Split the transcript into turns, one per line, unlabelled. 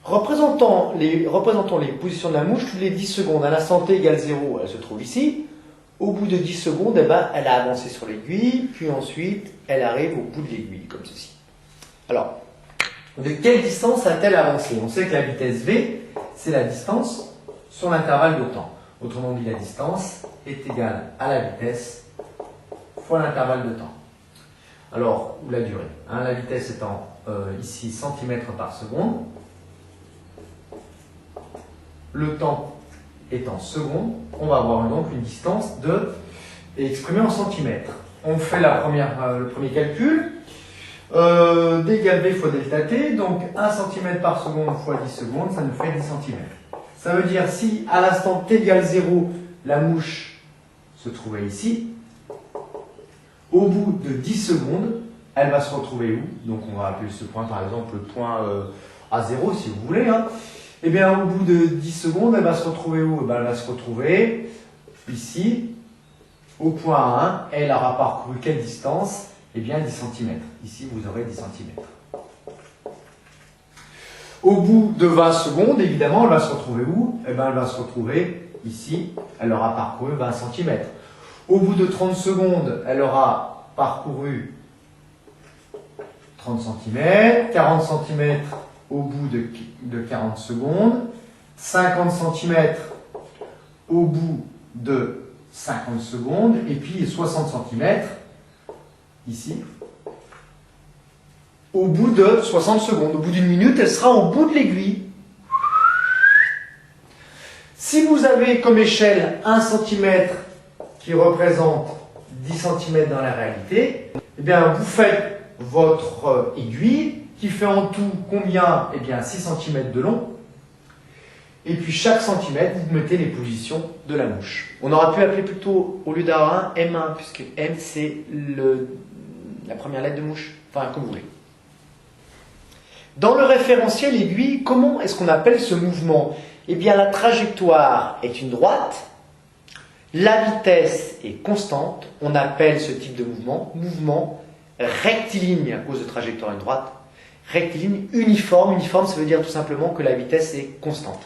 Représentons les positions de la mouche toutes les 10 secondes. À l'instant t égale 0, elle se trouve ici. Au bout de 10 secondes, elle a avancé sur l'aiguille, puis ensuite, elle arrive au bout de l'aiguille, comme ceci. Alors, de quelle distance a-t-elle avancé? On sait que la vitesse v, c'est la distance sur l'intervalle de temps. Autrement dit, la distance est égale à la vitesse fois l'intervalle de temps. Alors, ou la durée. Hein, la vitesse étant ici centimètres par seconde. Le temps est en secondes. On va avoir donc une distance exprimée en centimètres. On fait le premier calcul. D égale V fois delta T. Donc 1 cm par seconde fois 10 secondes, ça nous fait 10 cm. Ça veut dire si à l'instant T égale 0, la mouche se trouvait ici, au bout de 10 secondes, elle va se retrouver où? Donc on va appeler ce point par exemple le point A0 si vous voulez. Hein. Et bien au bout de 10 secondes, elle va se retrouver où? Elle va se retrouver ici, au point 1. Elle aura parcouru quelle distance? Eh bien 10 cm. Ici vous aurez 10 cm. Au bout de 20 secondes, évidemment, elle va se retrouver où? Eh bien elle va se retrouver ici. Elle aura parcouru 20 cm. Au bout de 30 secondes, elle aura parcouru 30 cm, 40 cm au bout de 40 secondes, 50 cm au bout de 50 secondes, et puis 60 cm ici, au bout de 60 secondes. Au bout d'une minute, elle sera au bout de l'aiguille. Si vous avez comme échelle 1 cm qui représente 10 cm dans la réalité, eh bien vous faites votre aiguille qui fait en tout combien? Eh bien 6 cm de long. Et puis chaque centimètre, vous mettez les positions de la mouche. On aurait pu appeler plutôt, au lieu d'avoir un, M1, puisque M c'est la première lettre de mouche. Enfin, comme vous voulez. Dans le référentiel aiguille, comment est-ce qu'on appelle ce mouvement? Eh bien la trajectoire est une droite. La vitesse est constante. On appelle ce type de mouvement rectiligne à cause de trajectoire une droite. Rectiligne uniforme. Uniforme, ça veut dire tout simplement que la vitesse est constante.